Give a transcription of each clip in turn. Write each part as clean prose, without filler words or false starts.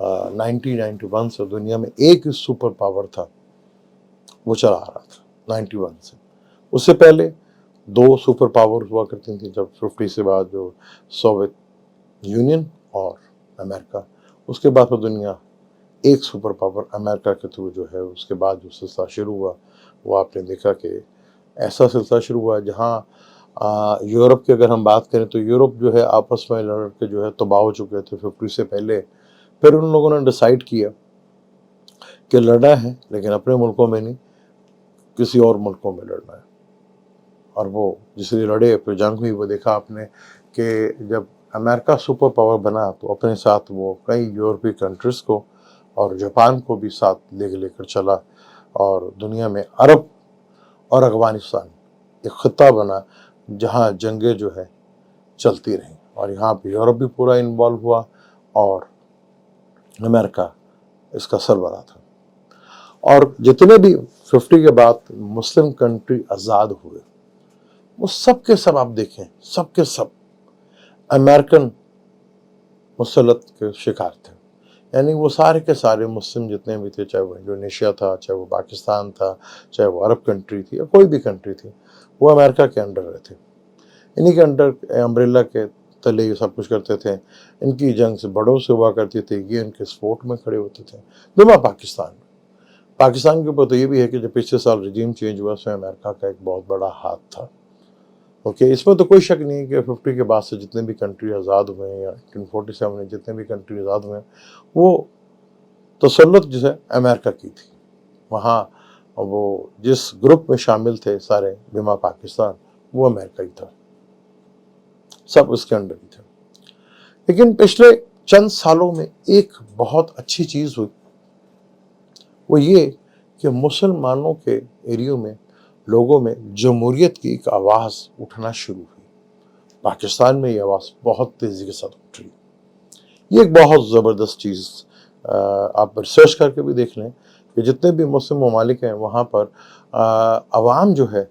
1991 سے دنیا میں ایک ہی سپر پاور تھا، وہ چلا آ رہا تھا 91 سے. اس سے پہلے 2 سپر پاور ہوا کرتی تھیں، جب 50 سے بعد جو سوویت یونین اور امریکہ. اس کے بعد پھر دنیا ایک سپر پاور امریکہ کے تھرو جو ہے اس کے بعد جو سلسلہ شروع ہوا، وہ آپ نے دیکھا کہ ایسا سلسلہ شروع ہوا جہاں یورپ کی اگر ہم بات کریں تو یورپ جو ہے آپس میں لڑ کے جو ہے تباہ ہو چکے تھے 50 سے پہلے. پھر ان لوگوں نے ڈیسائیڈ کیا کہ لڑنا ہے لیکن اپنے ملکوں میں نہیں، کسی اور ملکوں میں لڑنا ہے. اور وہ جس لیے لڑے، پھر جنگ ہوئی. وہ دیکھا آپ نے کہ جب امریکہ سپر پاور بنا تو اپنے ساتھ وہ کئی یورپی کنٹریز کو اور جاپان کو بھی ساتھ لے کر چلا، اور دنیا میں عرب اور افغانستان ایک خطہ بنا جہاں جنگیں جو ہے چلتی رہیں. اور یہاں پہ یورپ بھی پورا انوالو ہوا اور امریکہ اس کا سربراہ تھا. اور جتنے بھی 50 کے بعد مسلم کنٹری آزاد ہوئے، وہ سب کے سب آپ دیکھیں، سب کے سب امریکن مسلط کے شکار تھے. یعنی وہ سارے کے سارے مسلم جتنے بھی تھے، چاہے وہ انڈونیشیا تھا، چاہے وہ پاکستان تھا، چاہے وہ عرب کنٹری تھی یا کوئی بھی کنٹری تھی، وہ امریکہ کے انڈر رہتے. انہی کے انڈر امبریلا کے تلے یہ سب کچھ کرتے تھے. ان کی جنگ سے بڑوں سے ہوا کرتی تھی، یہ ان کے سپورٹ میں کھڑے ہوتے تھے. دونوں پاکستان کے اوپر تو یہ بھی ہے کہ جب پچھلے سال رجیم چینج ہوا، اس میں امریکہ کا ایک بہت بڑا ہاتھ تھا. اوکے، اس میں تو کوئی شک نہیں کہ 50 کے بعد سے جتنے بھی کنٹری آزاد ہوئے ہیں یا 1947 میں جتنے بھی کنٹری آزاد ہوئے ہیں، وہ تسلط جو ہے امریکہ کی تھی. وہاں وہ جس گروپ میں شامل تھے سارے بما پاکستان، وہ امریکہ ہی تھا، سب اس کے انڈر ہی تھے. لیکن پچھلے چند سالوں میں ایک بہت اچھی چیز ہوئی، وہ یہ کہ مسلمانوں کے ایریوں میں لوگوں میں جمہوریت کی ایک آواز اٹھنا شروع ہوئی. پاکستان میں یہ آواز بہت تیزی کے ساتھ اٹھ رہی. یہ ایک بہت زبردست چیز، آپ ریسرچ کر کے بھی دیکھ لیں کہ جتنے بھی مسلم ممالک ہیں وہاں پر عوام جو ہے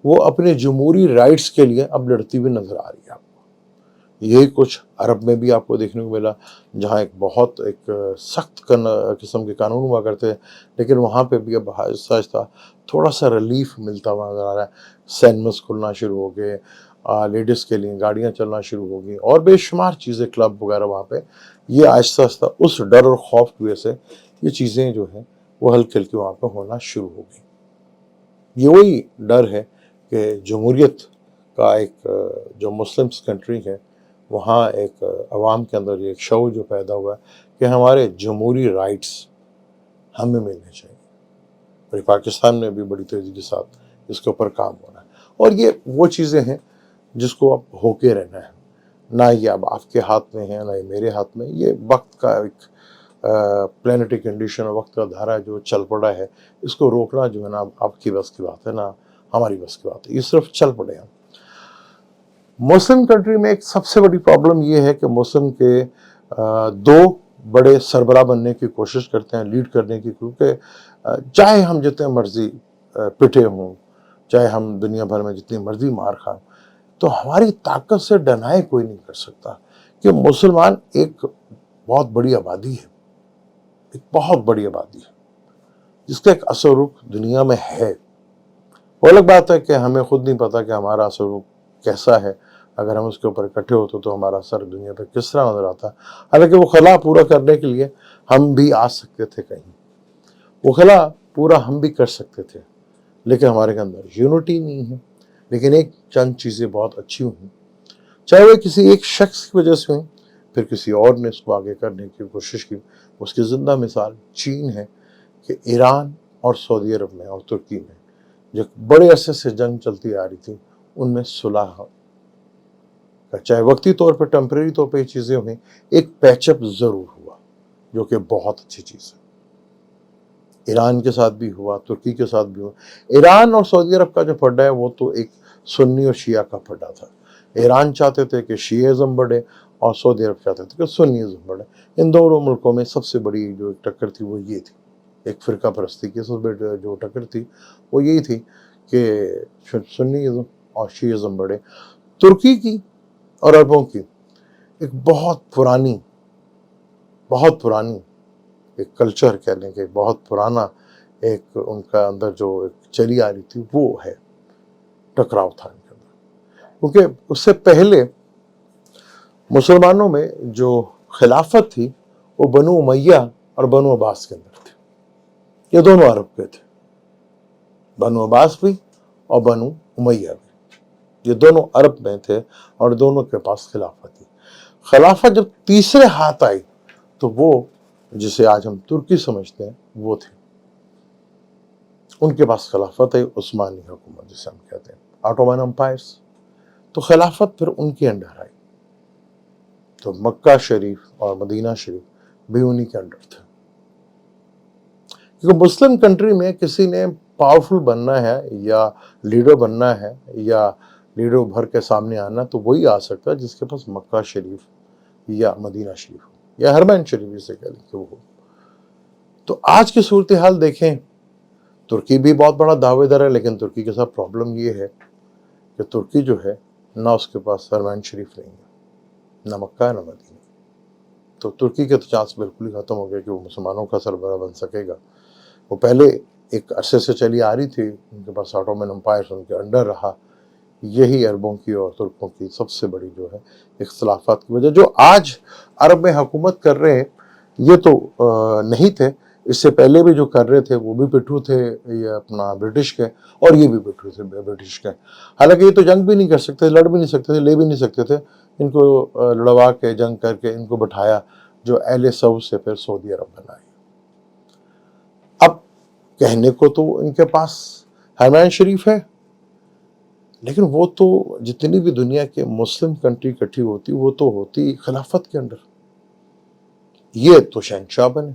وہ اپنے جمہوری رائٹس کے لیے اب لڑتی ہوئی نظر آ رہی ہے. یہی کچھ عرب میں بھی آپ کو دیکھنے کو ملا، جہاں ایک سخت قسم کے قانون ہوا کرتے، لیکن وہاں پہ بھی اب آہستہ آہستہ تھوڑا سا ریلیف ملتا ہوا نظر آ رہا ہے. سینماز کھلنا شروع ہو گئے، لیڈیز کے لیے گاڑیاں چلنا شروع ہو گئی، اور بے شمار چیزیں، کلب وغیرہ وہاں پہ. یہ آہستہ آہستہ اس ڈر اور خوف کی وجہ سے یہ چیزیں جو ہیں وہ ہلکی ہلکی وہاں پہ ہونا شروع ہو گئی. یہ وہی ڈر ہے کہ جمہوریت کا ایک جو مسلمس کنٹری ہے وہاں ایک عوام کے اندر ایک شعور جو پیدا ہوا ہے کہ ہمارے جمہوری رائٹس ہمیں ملنے چاہیے. اور پاکستان میں بھی بڑی تیزی کے ساتھ اس کے اوپر کام ہو رہا ہے. اور یہ وہ چیزیں ہیں جس کو اب ہو کے رہنا ہے، نہ یہ اب آپ کے ہاتھ میں ہے، نہ یہ میرے ہاتھ میں. یہ وقت کا ایک پلانٹری کنڈیشن، وقت کا دھارا جو چل پڑا ہے، اس کو روکنا جو ہے نا آپ کی بس کی بات ہے، نہ ہماری بس کی بات ہے. یہ صرف چل پڑے ہیں. مسلم کنٹری میں ایک سب سے بڑی پرابلم یہ ہے کہ مسلم کے 2 بڑے سربراہ بننے کی کوشش کرتے ہیں، لیڈ کرنے کی، کیونکہ چاہے ہم جتنے مرضی پٹے ہوں، چاہے ہم دنیا بھر میں جتنی مرضی مار کھائیں، تو ہماری طاقت سے ڈنائی کوئی نہیں کر سکتا کہ مسلمان ایک بہت بڑی آبادی ہے، ایک بہت بڑی آبادی ہے جس کا ایک اثر و رخ دنیا میں ہے. وہ الگ بات ہے کہ ہمیں خود نہیں پتا کہ ہمارا اثر و رخ کیسا ہے. اگر ہم اس کے اوپر اکٹھے ہوتے تو ہمارا اثر دنیا پہ کس طرح نظر آتا. حالانکہ وہ خلا پورا کرنے کے لیے ہم بھی آ سکتے تھے، کہیں وہ خلا پورا ہم بھی کر سکتے تھے، لیکن ہمارے اندر یونٹی نہیں ہے. لیکن ایک چند چیزیں بہت اچھی ہوئیں، چاہے وہ کسی ایک شخص کی وجہ سے ہوئیں، پھر کسی اور نے اس کو آگے کرنے کی کوشش کی. اس کی زندہ مثال چین ہے کہ ایران اور سعودی عرب میں اور ترکی میں جو بڑے عرصے سے جنگ چلتی آ رہی تھی، ان میں صلح، چاہے وقتی طور پہ ٹیمپریری طور پہ یہ چیزیں ہوئیں، ایک پیچ اپ ضرور ہوا جو کہ بہت اچھی چیز ہے. ایران کے ساتھ بھی ہوا، ترکی کے ساتھ بھی ہوا. ایران اور سعودی عرب کا جو پھڈا ہے وہ تو ایک سنی اور شیعہ کا پھڈا تھا. ایران چاہتے تھے کہ شیعزم بڑھے اور سعودی عرب چاہتے تھے کہ سنیزم بڑھے. ان دونوں ملکوں میں سب سے بڑی جو ٹکر تھی وہ یہ تھی، ایک فرقہ پرستی کی سب سے جو ٹکر تھی وہ یہی تھی کہ سنیزم اور شیعزم بڑھے. ترکی کی اور عربوں کی ایک بہت پرانی ایک کلچر کہہ لیں کہ بہت پرانا ایک ان کا اندر جو ایک چلی آ رہی تھی وہ ہے، ٹکراؤ تھا ان کے اندر، کیونکہ اس سے پہلے مسلمانوں میں جو خلافت تھی وہ بنو امیہ اور بنو عباس کے اندر تھی، یہ دونوں عرب کے تھے، بنو عباس بھی اور بنو امیہ بھی، یہ دونوں عرب میں تھے اور دونوں کے پاس خلافت تھی۔ خلافت جب تیسرے ہاتھ آئی تو وہ جسے آج ہم ترکی سمجھتے ہیں وہ تھے، ان کے پاس خلافت ہے، عثمانی حکومت جسے ہم کہتے ہیں، آٹومن امپائرس، تو خلافت پھر ان کے انڈر آئی، تو مکہ شریف اور مدینہ شریف بھی انہی کے انڈر تھے، کیونکہ مسلم کنٹری میں کسی نے پاورفل بننا ہے یا لیڈر بننا ہے یا لیڈر بھر کے سامنے آنا تو وہی آ سکتا ہے جس کے پاس مکہ شریف یا مدینہ شریف ہو یا حرمین شریف جسے کہہ لیں کہ وہ ہو۔ تو آج کی صورتحال دیکھیں، ترکی بھی بہت بڑا دعوے دار ہے، لیکن ترکی کے ساتھ پرابلم یہ ہے کہ ترکی جو ہے نہ اس کے پاس حرمین شریف نہیں ہے، نہ مکہ ہے نہ مدینہ، تو ترکی کے تو چانس بالکل ہی ختم ہو گیا کہ وہ مسلمانوں کا سربراہ بن سکے گا۔ وہ پہلے ایک عرصے سے چلی آ رہی تھی، ان کے پاس آٹومن امپائر ان کے انڈر رہا، یہی عربوں کی اور ترکوں کی سب سے بڑی جو ہے اختلافات کی وجہ، جو آج عرب میں حکومت کر رہے ہیں یہ تو نہیں تھے، اس سے پہلے بھی جو کر رہے تھے وہ بھی پٹھو تھے، یہ اپنا برٹش کے، اور یہ بھی پٹھو تھے برٹش کے، حالانکہ یہ تو جنگ بھی نہیں کر سکتے، لڑ بھی نہیں سکتے تھے، لے بھی نہیں سکتے تھے، ان کو لڑوا کے جنگ کر کے ان کو بٹھایا، جو اہل سعود سے پھر سعودی عرب بنائی۔ اب کہنے کو تو ان کے پاس حرمین شریف ہے، لیکن وہ تو جتنی بھی دنیا کے مسلم کنٹری اکٹھی ہوتی وہ تو ہوتی خلافت کے انڈر، یہ تو شہنشاہ بنے،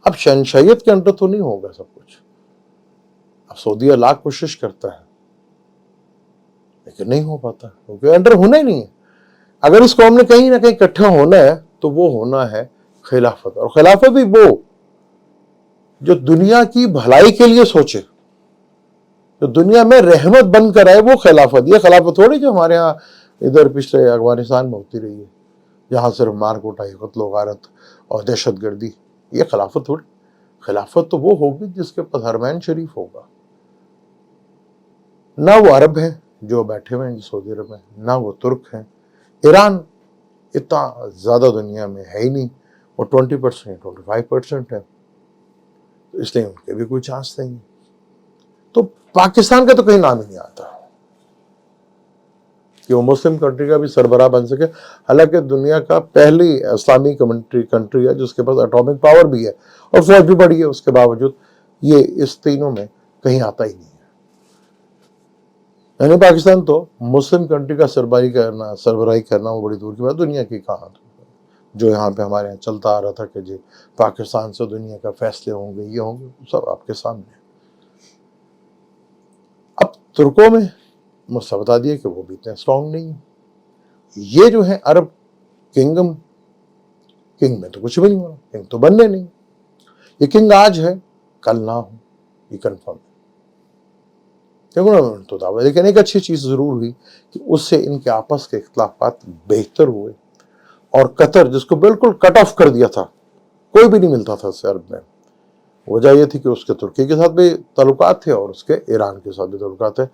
اب شہنشاہیت کے انڈر تو نہیں ہوگا سب کچھ، اب سعودیہ لاکھ کوشش کرتا ہے لیکن نہیں ہو پاتا، کیونکہ انڈر ہونا ہی نہیں ہے۔ اگر اس قوم نے کہیں نہ کہیں اکٹھا ہونا ہے تو وہ ہونا ہے خلافت، اور خلافت بھی وہ جو دنیا کی بھلائی کے لیے سوچے، جو دنیا میں رحمت بن کر آئے، وہ خلافت۔ یہ خلافت تھوڑی جو ہمارے ہاں ادھر پچھلے افغانستان میں ہوتی رہی ہے، جہاں صرف مار کوٹائی، قتل و غارت اور دہشت گردی، یہ خلافت تھوڑی۔ خلافت تو وہ ہوگی جس کے پاس حرمین شریف ہوگا، نہ وہ عرب ہیں جو بیٹھے ہوئے ہیں سعودی عرب میں، نہ وہ ترک ہیں، ایران اتنا زیادہ دنیا میں ہے ہی نہیں، وہ 20% 25% ہے، تو اس لیے ان کے بھی کوئی چانس نہیں ہے۔ تو پاکستان کا تو کہیں نام ہی نہیں آتا کہ وہ مسلم کنٹری کا بھی سربراہ بن سکے، حالانکہ دنیا کا پہلی اسلامی کنٹری ہے جس کے پاس اٹامک پاور بھی ہے اور فوج بھی بڑی ہے، اس کے باوجود یہ اس تینوں میں کہیں آتا ہی نہیں ہے۔ یعنی پاکستان تو مسلم کنٹری کا سربراہی کرنا وہ بڑی دور کی بات، دنیا کی کہاں جو یہاں پہ ہمارے یہاں چلتا آ رہا تھا کہ جی پاکستان سے دنیا کا فیصلے ہوں گے، یہ ہوں گے، سب آپ کے سامنے۔ اب ترکوں میں مجھ سے بتا دیا کہ وہ بھی اتنے اسٹرانگ نہیں ہیں، یہ جو ہے عرب کنگ میں تو کچھ بھی نہیں ہونا، کنگ تو بننے نہیں، یہ کنگ آج ہے کل نہ ہو، یہ کنفرم ہے، تو دعویٰ۔ لیکن ایک اچھی چیز ضرور ہوئی کہ اس سے ان کے آپس کے اختلافات بہتر ہوئے، اور قطر جس کو بالکل کٹ آف کر دیا تھا، کوئی بھی نہیں ملتا تھا اس عرب میں، وجہ یہ تھی کہ اس کے ترکی کے ساتھ بھی تعلقات تھے اور اس کے ایران کے ساتھ بھی تعلقات تھے،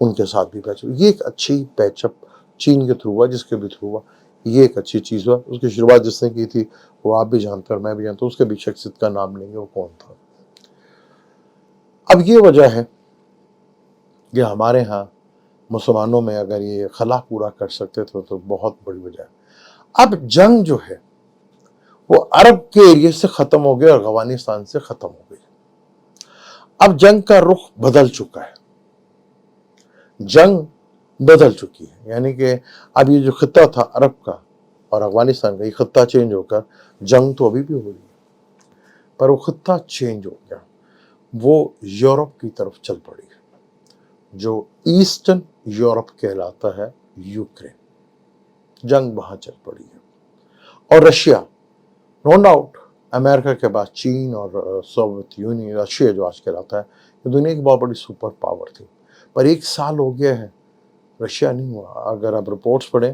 ان کے ساتھ بھی پیچ اپ، یہ ایک اچھی پیچ اپ چین کے تھرو ہوا، جس کے بھی تھرو ہوا، یہ ایک اچھی چیز ہوا۔ اس کی شروعات جس نے کی تھی وہ آپ بھی جانتے اور میں بھی جانتا ہوں، اس کے بھی شخصیت کا نام لیں گے وہ کون تھا۔ اب یہ وجہ ہے کہ ہمارے ہاں مسلمانوں میں اگر یہ خلا پورا کر سکتے تھے تو بہت بڑی وجہ ہے۔ اب جنگ جو ہے وہ عرب کے ایریے سے ختم ہو گیا اور افغانستان سے ختم ہو گئی، اب جنگ کا رخ بدل چکا ہے، جنگ بدل چکی ہے، یعنی کہ اب یہ جو خطہ تھا عرب کا اور افغانستان کا، یہ خطہ چینج ہو کر جنگ تو ابھی بھی ہو رہی ہے، پر وہ خطہ چینج ہو گیا، وہ یورپ کی طرف چل پڑی ہے، جو ایسٹرن یورپ کہلاتا ہے، یوکرین، جنگ وہاں چل پڑی ہے۔ اور رشیا، نو ڈاؤٹ امریکہ کے بعد چین اور سوویت یونین، رشیا جو آج کہلاتا ہے، یہ دنیا کی بہت بڑی سپر پاور تھی، پر 1 سال ہو گیا ہے رشیا نہیں ہوا، اگر آپ رپورٹس پڑھیں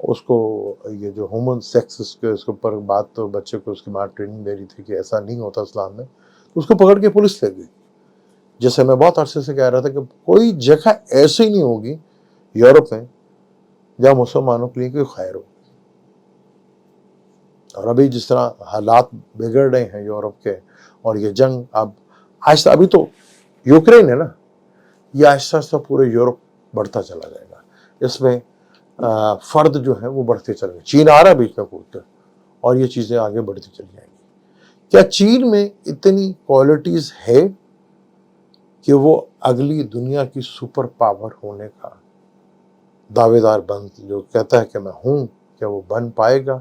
اس کو یہ جو ہیومن سیکس اس کے اوپر بات، تو بچے کو اس کی ماں ٹریننگ دے رہی تھی کہ ایسا نہیں ہوتا اسلام میں، اس کو پکڑ کے پولیس لے گئی. جیسے میں بہت عرصے سے کہہ رہا تھا کہ کوئی جگہ ایسی نہیں ہوگی یورپ میں جہاں مسلمانوں کے لیے کوئی خیر ہو. اور ابھی جس طرح حالات بگڑ رہے ہیں یورپ کے، اور یہ جنگ اب آہستہ، ابھی تو یوکرین ہے نا، یہ آہستہ آہستہ پورے یورپ بڑھتا چلا جائے گا. اس میں فرد جو ہے وہ بڑھتے چلے گئے. چین آ رہا ہے بیچ میں کود کر، اور یہ چیزیں آگے بڑھتی چلی جائیں گی. کیا چین میں اتنی کوالٹیز ہے کہ وہ اگلی دنیا کی سپر پاور ہونے کا دعوے دار جو کہتا ہے کہ میں ہوں، کیا وہ بن پائے گا؟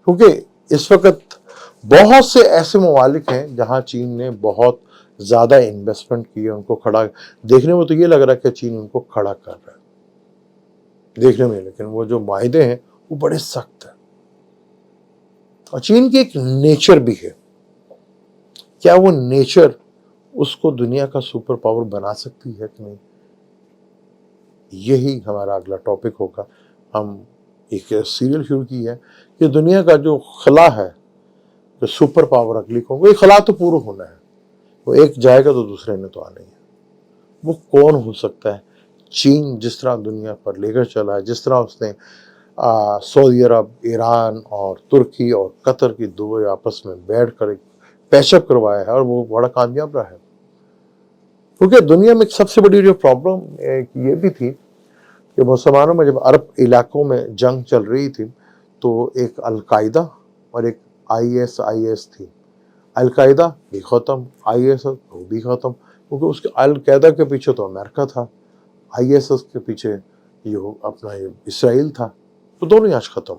کیونکہ اس وقت بہت سے ایسے ممالک ہیں جہاں چین نے بہت زیادہ انویسٹمنٹ کی ہے. ان کو کھڑا دیکھنے میں تو یہ لگ رہا ہے کہ چین ان کو کھڑا کر رہا ہے دیکھنے میں، لیکن وہ جو معاہدے ہیں وہ بڑے سخت ہیں. اور چین کی ایک نیچر بھی ہے. کیا وہ نیچر اس کو دنیا کا سپر پاور بنا سکتی ہے کہ نہیں؟ یہی ہمارا اگلا ٹاپک ہوگا. ہم ایک سیریل شروع کی ہے کہ دنیا کا جو خلا ہے، جو سپر پاور اگلی کو، وہ خلا تو پورا ہونا ہے، وہ ایک جائے گا تو دوسرے نے تو آنا ہی ہے. وہ کون ہو سکتا ہے؟ چین جس طرح دنیا پر لے کر چلا ہے، جس طرح اس نے سعودی عرب، ایران اور ترکی اور قطر کی دو آپس میں بیٹھ کر ایک پیچ اپ کروایا ہے، اور وہ بڑا کامیاب رہا ہے. کیونکہ دنیا میں سب سے بڑی جو پرابلم یہ بھی تھی کہ مسلمانوں میں جب عرب علاقوں میں جنگ چل رہی تھی تو ایک القاعدہ اور ایک آئی ایس تھی. القاعدہ بھی ختم، آئی ایس وہ بھی ختم، کیونکہ اس کے القاعدہ کے پیچھے تو امریکہ تھا، آئی ایس کے پیچھے یہ اپنا اسرائیل تھا. تو دونوں ہی آج ختم،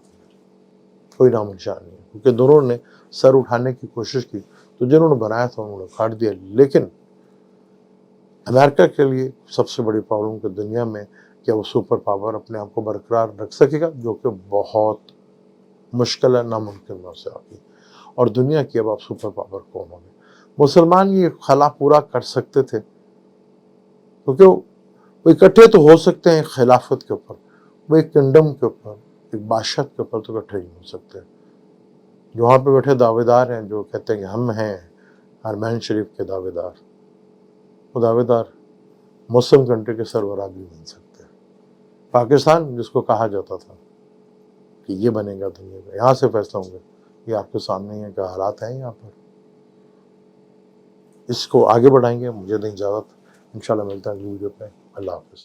کوئی نام نشان نہیں، کیونکہ دونوں نے سر اٹھانے کی کوشش کی. تو جنہوں نے بنایا تھا انہوں نے کاٹ دیا. لیکن امریکہ کے لیے سب سے بڑی پرابلم کہ دنیا میں کیا وہ سپر پاور اپنے آپ کو برقرار رکھ سکے گا، جو کہ بہت مشکل ہے، ناممکن میں سے آگی. اور دنیا کی اب آپ سپر پاور کون ہوگی؟ مسلمان یہ خلا پورا کر سکتے تھے، کیونکہ وہ اکٹھے تو ہو سکتے ہیں خلافت کے اوپر، وہ ایک کنڈم کے اوپر، ایک بادشاہت کے اوپر تو اکٹھے نہیں ہو سکتے. جو وہاں پہ بیٹھے دعوے دار ہیں، جو کہتے ہیں کہ ہم ہیں حرمین شریف کے دعوے دار، وہ دعوے دار مسلم کنٹری کے سربراہ بھی بن سکتے ہیں. پاکستان جس کو کہا جاتا تھا کہ یہ بنے گا دنیا کا، یہاں سے فیصلہ ہوں گے، یہ آپ کے سامنے ہی ہے کہ حالات ہیں یہاں پر. اس کو آگے بڑھائیں گے. مجھے دیں اجازت، انشاءاللہ ملتا ہے اگلی ویڈیو پہ. اللہ حافظ.